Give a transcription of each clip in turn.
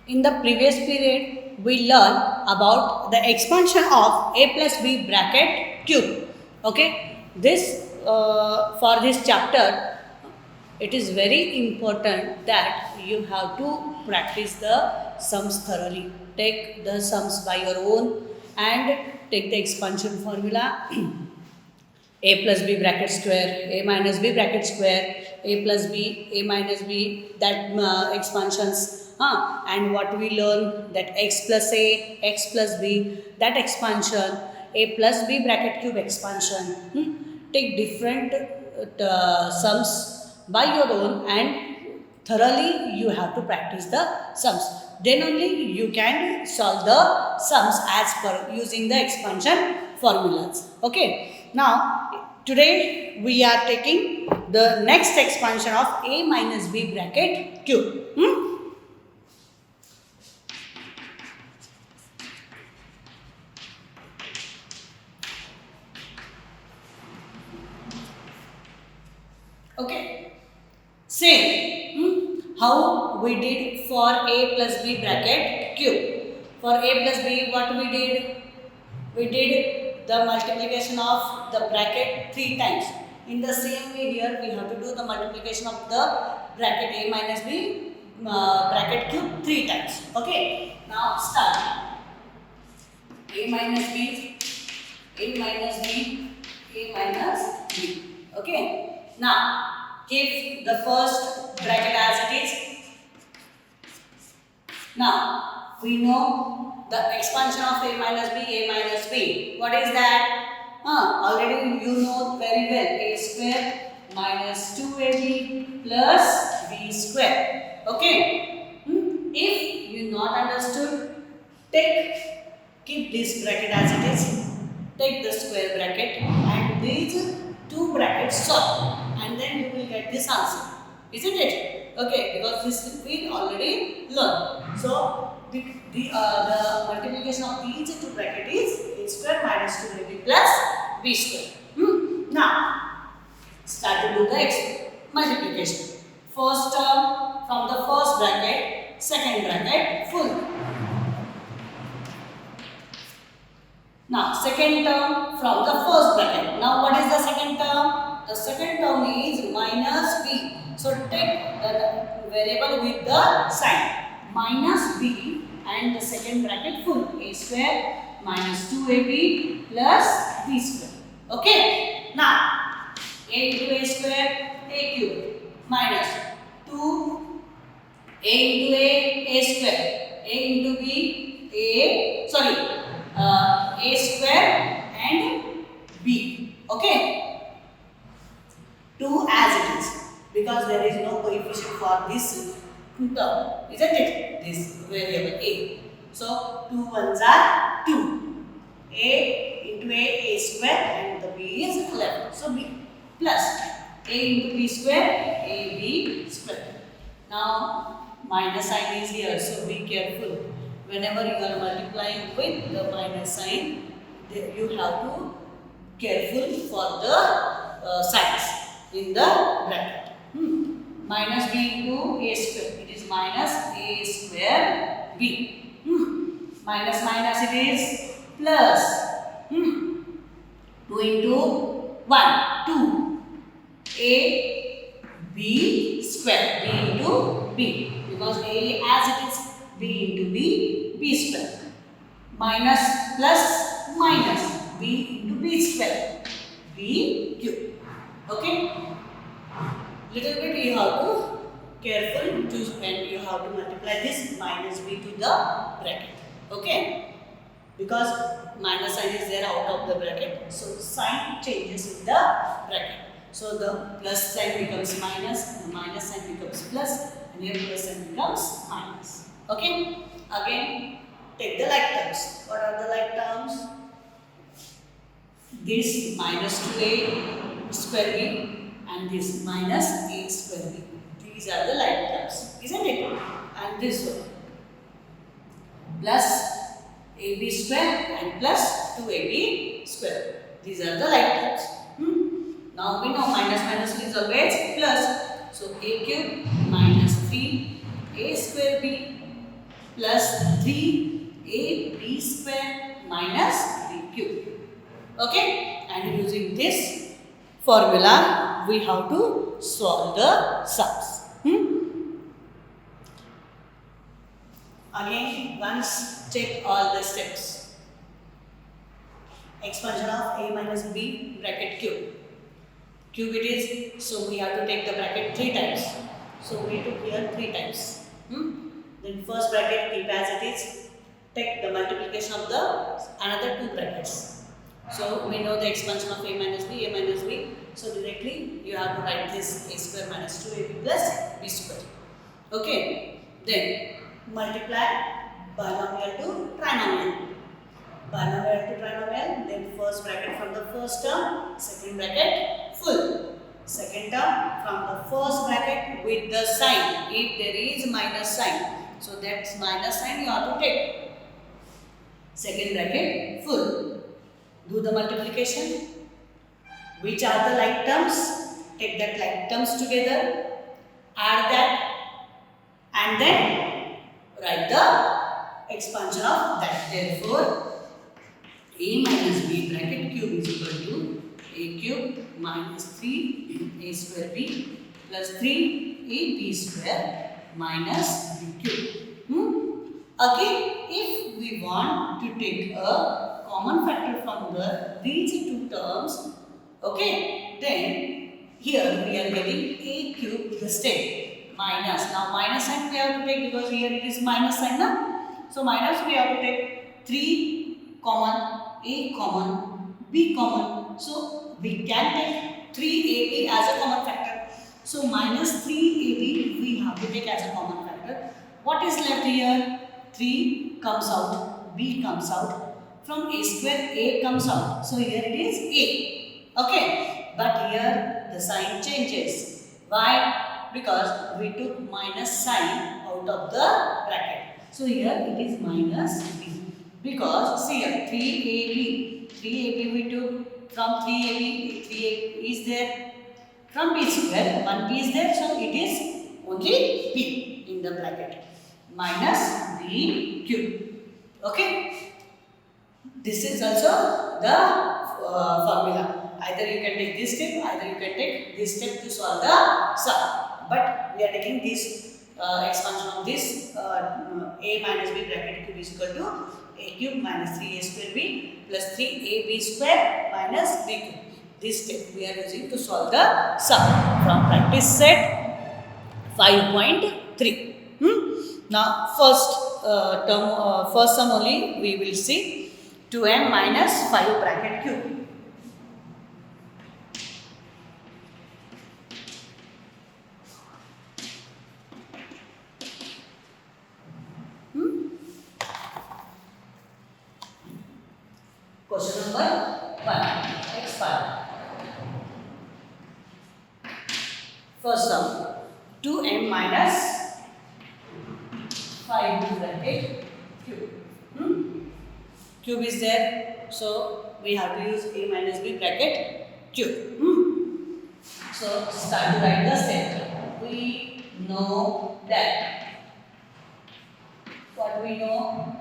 In the previous period, we learned about the expansion of a plus b bracket cube. Okay, for this chapter, it is very important that you have to practice the sums thoroughly. Take the sums by your own and take the expansion formula. A plus b bracket square, a minus b bracket square, a plus b, a minus b, that expansions. And what we learn, that x plus a, x plus b, that expansion, a plus b bracket cube expansion. Take different sums by your own and thoroughly you have to practice the sums. Then only you can solve the sums as per using the expansion formulas. Okay. Now today we are taking the next expansion of a minus b bracket cube. Okay. Same. How we did for a plus b bracket cube. For a plus b, what we did? We did the multiplication of the bracket 3 times. In the same way here, we have to do the multiplication of the bracket a minus b bracket cube 3 times. Okay. Now start. A minus b, a minus b, a minus b. Okay. Now, keep the first bracket as it is. Now, we know the expansion of a minus b. What is that? Already you know very well. A square minus 2ab plus b square. Okay. If you not understood, keep this bracket as it is. Take the square bracket and these two brackets solve. And then you will get this answer, isn't it? Okay, because this we already learned. So the multiplication of these two brackets is a square minus 2ab plus b square. Now start to do the multiplication. First term from the first bracket, second bracket full. Now second term from the first bracket. Now what is the second term? The second term is minus b. So take the variable with the sign minus b and the second bracket full. A square minus 2ab plus b square. Okay. Now a into a square, a cube minus 2 a into a square, a into b, a square and b. Okay. 2 as it is, because there is no coefficient for this term, isn't it? This variable a. So 2 ones are 2. A into a square and the b is 11. So b plus a into b square, ab square. Now minus sign is here, so be careful. Whenever you are multiplying with the minus sign, you have to careful for the signs in the bracket. Minus b into a square. It is minus a square b. Minus minus it is plus. 2 into 1. 2. A b square. B into b. Because a as it is b into b square. Minus plus minus b into b square. B cube. Okay. Little bit you have to careful to when you have to multiply this minus b to the bracket. Okay. Because minus sign is there out of the bracket. So sign changes in the bracket. So the plus sign becomes minus, the minus sign becomes plus, and here plus sign becomes minus. Okay. Again, take the like terms. What are the like terms? This minus 2a square b and this minus a square b. These are the like terms, isn't it? And this one plus ab square and plus 2ab square. These are the like terms. Now we know minus minus is always plus. So a cube minus 3a square b plus 3ab square minus 3q. Okay, and using this formula we have to solve the sums. Again, once check all the steps. Expansion of a minus b bracket cube. Cube it is, so we have to take the bracket 3 times. So we took here 3 times. Then first bracket keep as it is. Take the multiplication of the another 2 brackets. So we know the expansion of a minus b. So directly you have to write this a square minus 2ab plus b square. Okay. Then multiply binomial to trinomial. Binomial to trinomial. Then first bracket from the first term, second bracket full. Second term from the first bracket with the sign. If there is minus sign, so that's minus sign you have to take. Second bracket full. Do the multiplication. Which are the like terms? Take that like terms together. Add that. And then write the expansion of that. Therefore, a minus b bracket cube is equal to a cube minus 3a square b plus 3ab square minus b cube. Again, if we want to take a common factor from these two terms, okay, then here we are getting a cube to the step minus. Now minus sign we have to take because here it is minus sign now. So minus we have to take 3 common, a common, b common. So we can take 3ab as a common factor. So minus 3ab we have to take as a common factor. What is left here? 3 comes out, b comes out. From a square, a comes out. So here it is a. Okay. But here the sign changes. Why? Because we took minus sign out of the bracket. So here it is minus b. Because see here 3ab. 3ab we took from 3ab. 3ab is there. From b square, 1b is there. So it is only b in the bracket. Minus b cube. Okay. This is also the formula. Either you can take this step, either you can take this step to solve the sum. But we are taking this expansion of this a minus b bracket cube is equal to a cube minus 3a square b plus 3ab square minus b cube. This step we are using to solve the sum from practice set 5.3. Now first first sum only we will see. 2m minus 5 bracket cube. Question number 1. Expand. First sum. 2m minus 5 bracket cube. Cube is there, so we have to use a minus b bracket cube. So start to write the step. We know that. What we know?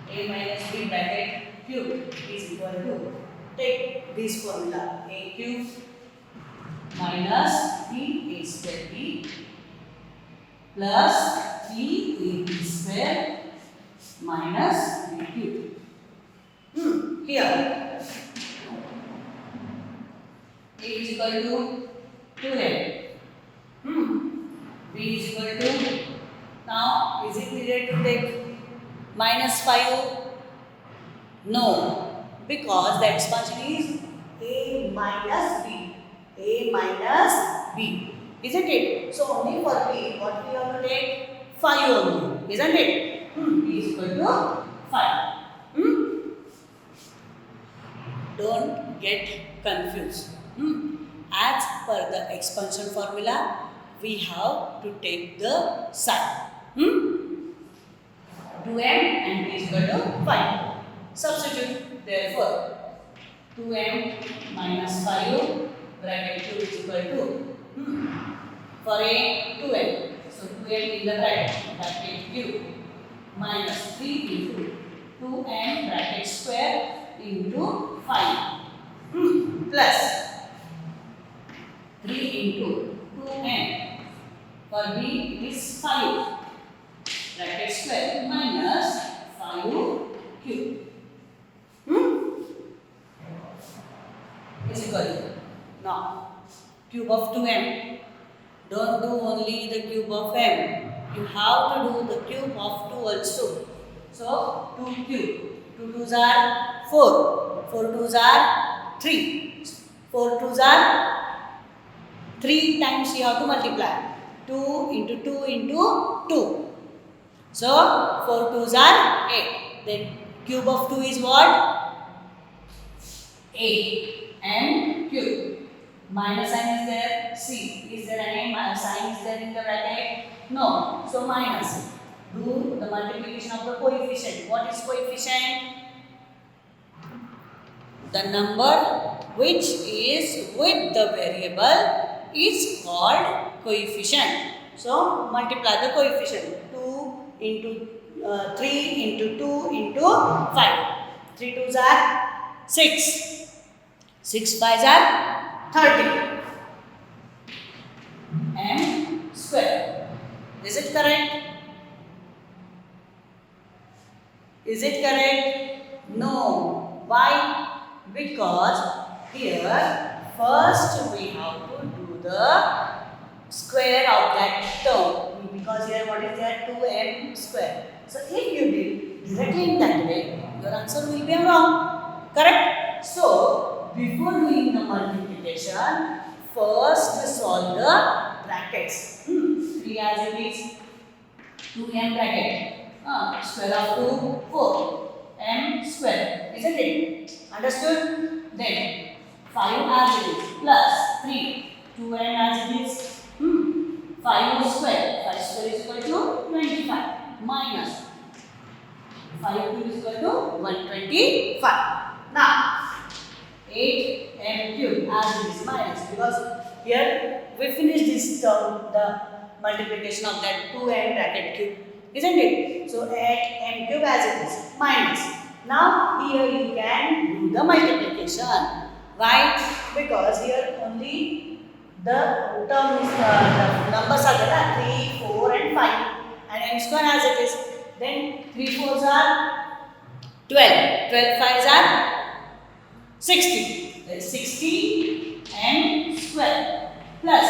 A minus b bracket cube is equal to, take this formula, a cube minus 3a square b plus 3ab square minus b cube. Here a is equal to 2m. B is equal to, now is it needed to take minus 5? No, because the expansion is a minus b. A minus b. Isn't it? So only for b, what we have to take? 5 only. Isn't it? B is equal to 5. Don't get confused. As per the expansion formula, we have to take the sign. 2m and b is equal to 5. Substitute. Therefore, 2m minus 5 bracket cube is equal to, for a 2m. So 2m in the bracket cube minus 3 into 2n bracket square into 5 plus 3 into 2n. For b it is 5 bracket square minus 5 cube. Is equal to, now cube of 2m. Don't do only the cube of m. You have to do the cube of 2 also. So 2 cube. 2 2s are 4. 4 2s are 3. 4 2s are 3 times you have to multiply. 2 into 2 into 2. So 4 2s are 8. Then cube of 2 is what? 8. And cube. Minus sign is there. See, is there any sign is there in the bracket? No. So minus. Do the multiplication of the coefficient. What is coefficient? The number which is with the variable is called coefficient. So multiply the coefficient. 2 into 3 into 2 into 5. 3 2s are 6. 6 5s are 30 m square. Is it correct? Is it correct? No. Why? Because here first we have to do the square of that term. Because here what is there? 2m square. So if you did directly in that way, your answer will be wrong. Correct? So before doing the multiplication, first solve the brackets. 3 as it is, 2m bracket. Square of 2, 4. M square. Isn't it? Understood? Then 5 as it is plus 3. 2n as it is. 5 square. 5 square is equal to 25 minus 5 cube is equal to 125. Now 8m cube as it is minus, because here we finished this term, the multiplication of that 2m bracket cube, isn't it? So 8m cube as it is minus. Now here you can do the multiplication. Why? Because here only the term is the numbers are there, 3, 4 and 5 and m square as it is. Then 3 4s are 12, 12 5s are 60. That is 60 m square plus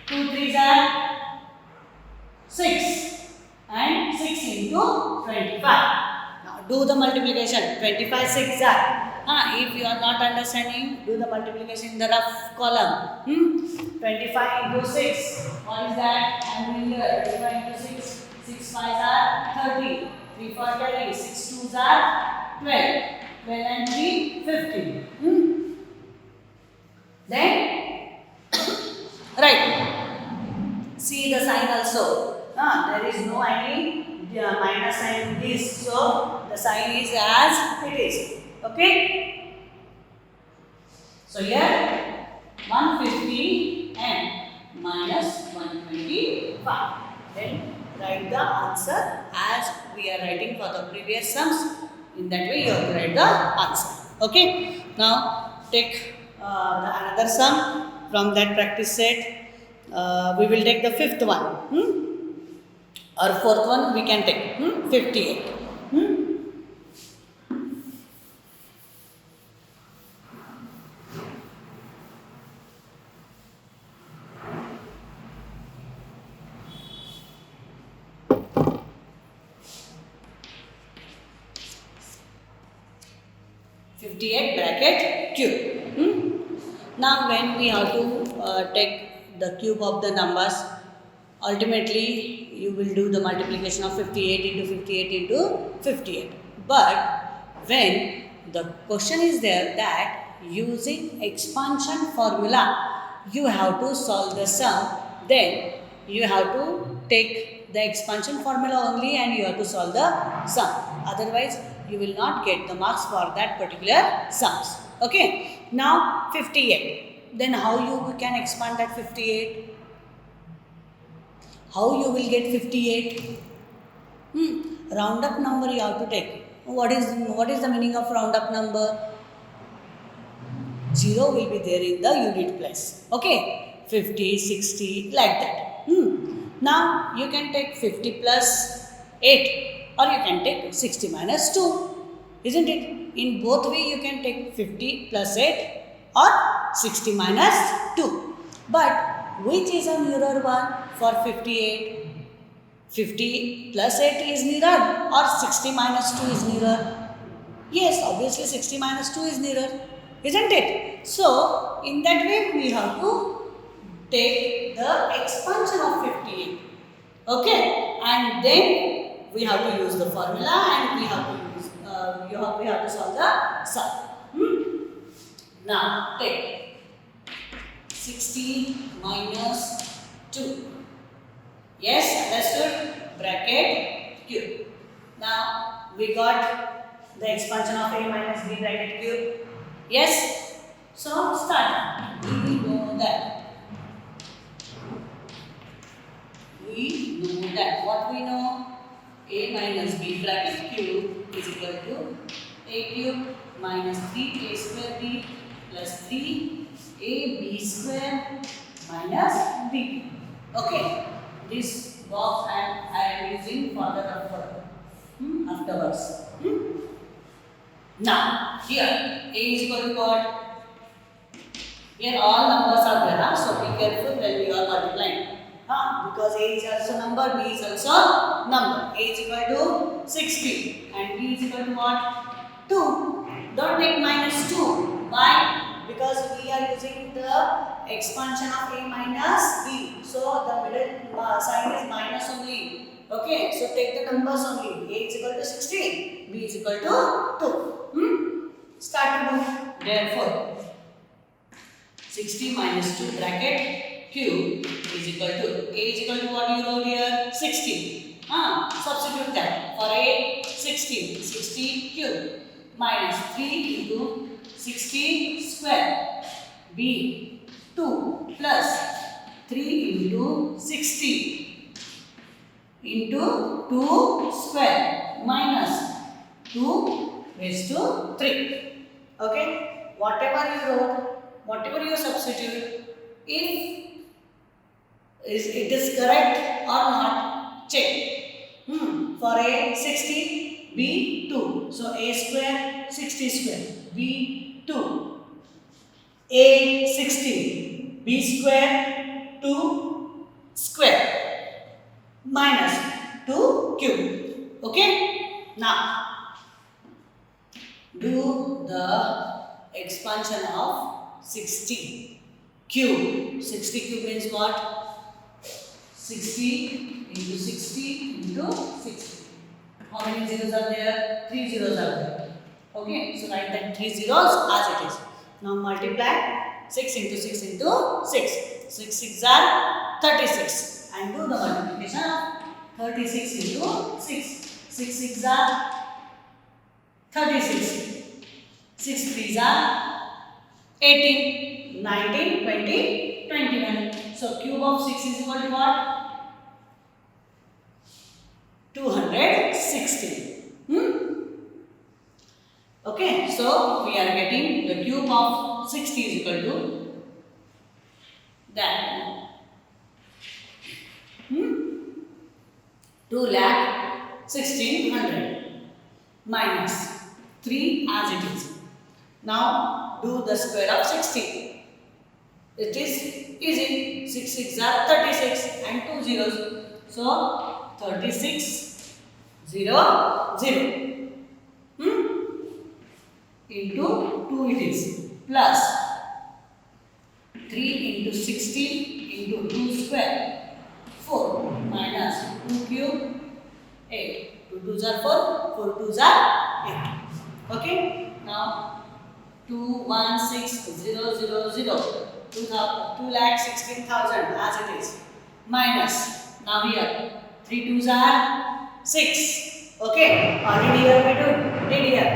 2 3s are 6 and 6 into 25. Now do the multiplication. 25 6 are. If you are not understanding, do the multiplication in the rough column. 25 into 6. What is that? I am doing here. 25 into 6. 6 5s are 30. 3 4 30. 6 2s are 12. 12 and 3, 15. Then, right. See the sign also. There is no any minus sign in this. So, the sign is as it is. Okay? So, here 150 and minus 125. Then, write the answer as we are writing for the previous sums. In that way, you have to write the answer. Okay. Now, take another sum from that practice set. We will take the fifth one. Or fourth one we can take. 58. 58 bracket cube. Now when we have to take the cube of the numbers, ultimately you will do the multiplication of 58 into 58 into 58. But when the question is there that using expansion formula you have to solve the sum, then you have to take the expansion formula only and you have to solve the sum. Otherwise you will not get the marks for that particular sums. Okay. Now 58. Then how you can expand that 58? How you will get 58? Round up number you have to take. What is the meaning of round up number? 0 will be there in the unit place. Okay, 50, 60, like that. Now you can take 50 plus 8 or you can take 60 minus 2. Isn't it? In both way you can take 50 plus 8 or 60 minus 2. But which is a nearer one for 58? 50 plus 8 is nearer or 60 minus 2 is nearer? Yes, obviously 60 minus 2 is nearer. Isn't it? So, in that way we have to take the expansion of 58. Okay? And then we have to use the formula and we have to use, we have to solve the sum. Now, take 60 minus 2. Yes, understood? Bracket cube. Now, we got the expansion of a minus b bracket cube. Yes? So, start. We know that. We know that. What we know? A minus b bracket cube is equal to a cube minus 3a square b plus 3ab square minus b. Okay. This box I am using for the afterwards. Now, here a is equal to what? Here all numbers are there, so be careful when you are multiplying. Because a is also number, b is also number. A is equal to 60 and b is equal to what? 2. Don't take minus 2. Why? Because we are using the expansion of a minus b. So the middle sign is minus only. Okay, so take the numbers only. A is equal to 60, b is equal to 2. Start to do. Therefore, 60 minus 2 bracket cube is equal to, a is equal to what you wrote here? 60. Substitute that. For a, 60 cube minus 3 into 60 square, b 2 plus 3 into 60 into 2 square minus 2 raised to 3. Okay, whatever you wrote, whatever you substitute, if it is correct or not, check. For a 60, b 2. So a square 60 square, b 2. A 60, b square 2 square minus 2 cube. Okay? Now, do the expansion of 60 cube. 60 cube means what? 60 into 60 into 60. How many zeros are there? 3 zeros are there. Okay, so write that 3 zeros as it is. Now multiply 6 into 6 into 6. 6 6 are 36. And do the multiplication of 36 into 6. 6 6 are 36. 6 3s are 18, 19, 20, 21. So cube of 6 is equal to what? 260. Okay, so we are getting the cube of 60 is equal to that. 2,16,000 minus 3 as it is. Now do the square of 60. It is easy. 6 6 are 36 and 2 zeros. So 36 0 0 into 2 it is plus 3 into 60 into 2 square 4 minus 2 cube 8. 2 2s are 4, 4 2s are 8. Okay. Now 216,000 2,16,000 as it is minus, now here 3 2s are 6. Okay, already here we did here.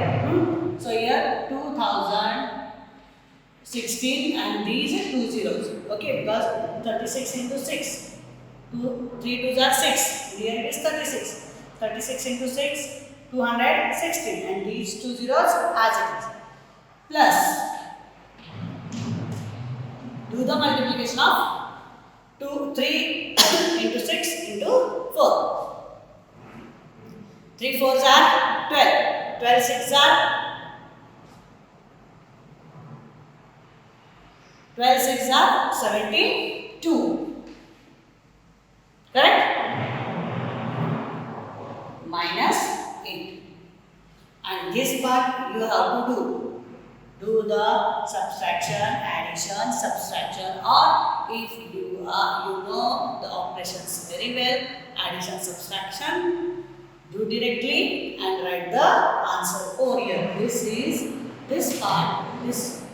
So here 2016 and these are 2 zeros. Okay, because 36 into 6, 3 2s are 6. Here it is 36. 36 into 6, 216, and these two zeros as it is. Plus, do the multiplication of 3 into 6 into 4. 3 4s are 12. 12 6s are 12 6s are 72. Correct? Minus 8. And this part you have to do. Do the subtraction, addition, subtraction, or if you know the operations very well, addition, subtraction, do directly and write the answer over here. This part is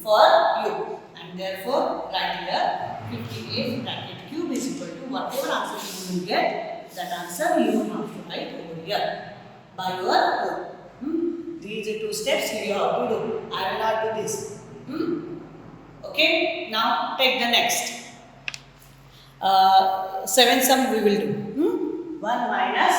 for you, and therefore write here 58 bracket cube is equal to whatever answer you will get, that answer you have to write over here by your own. These 2 steps you have to do. I will not do this. Okay. Now take the next. 7 sum we will do. 1 minus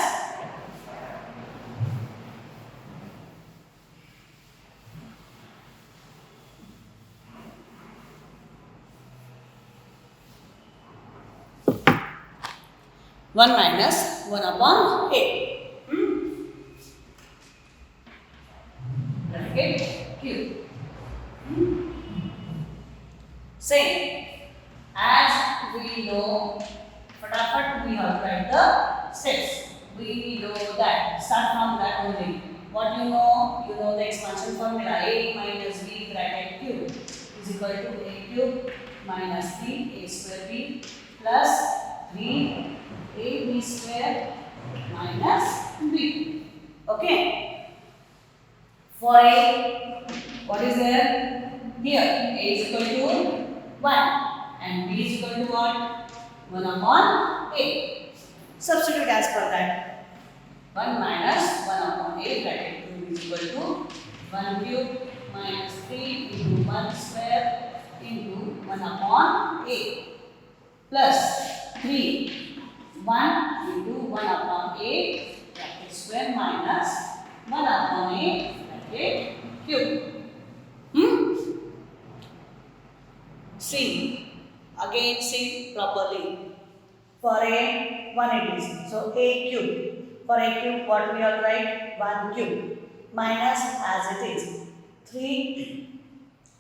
1 minus 1 upon a. Bracket cube. Same as we know, फटाफट we have tried the steps. We know that. Start from that only. What you know? You know the expansion formula. A minus b bracket cube is equal to a cube minus b a square b plus 3 ab square minus b. Okay. For a, what is there? Here a is equal to 1 and b is equal to what? 1 upon a. Substitute as per that. 1 minus 1 upon a bracket cube is equal to 1 cube minus 3 into 1 square into 1 upon a plus 3 1 into 1 upon a bracket square minus 1 upon a bracket cube. See, again see properly. For a, 1 it is. So a cube. For a cube, what we will write? 1 cube minus as it is 3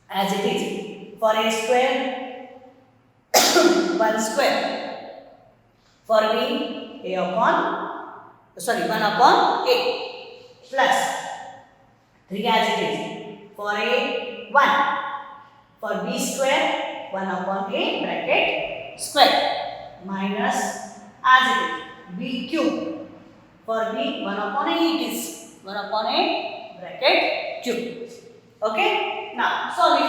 as it is. For a square, 1 square. For b, a upon 1 upon a plus 3 as it is. For a, 1. For b square, 1 upon a bracket square minus as it is b cube. For b, 1 upon a it is 1 upon a bracket cube. Okay. Now solve it.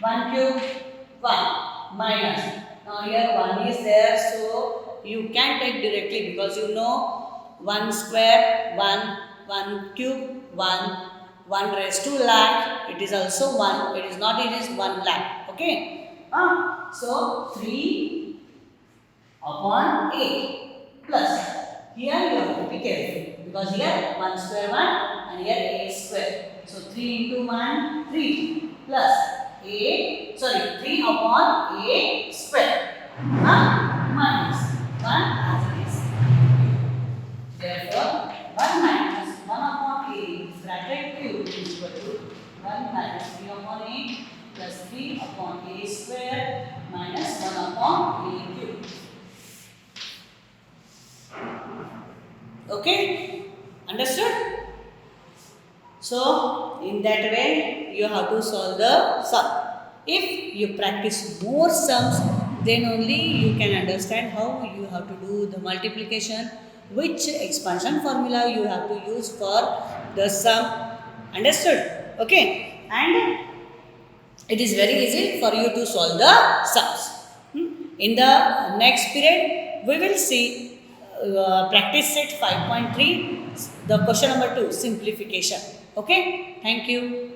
1 cube 1 minus. Now here 1 is there, so you can take directly because you know 1 square 1 cube 1 raised to lakh, it is also 1, it is not, it is 1 lakh. Okay. So 3 upon 8 plus, here you have to be careful because here 1 square 1 and here a square. So 3 into 1 3 plus 3 upon a square minus 1 as it is. Therefore 1 minus 1 upon a bracket cube is equal to 1 minus 3 upon a plus 3 upon a square minus 1 upon a cube. Okay? Understood? So, in that way, you have to solve the sum. If you practice more sums, then only you can understand how you have to do the multiplication, which expansion formula you have to use for the sum. Understood? Okay. And it is very easy for you to solve the sums. In the next period, we will see practice set 5.3, the question number 2, simplification. Okay. Thank you.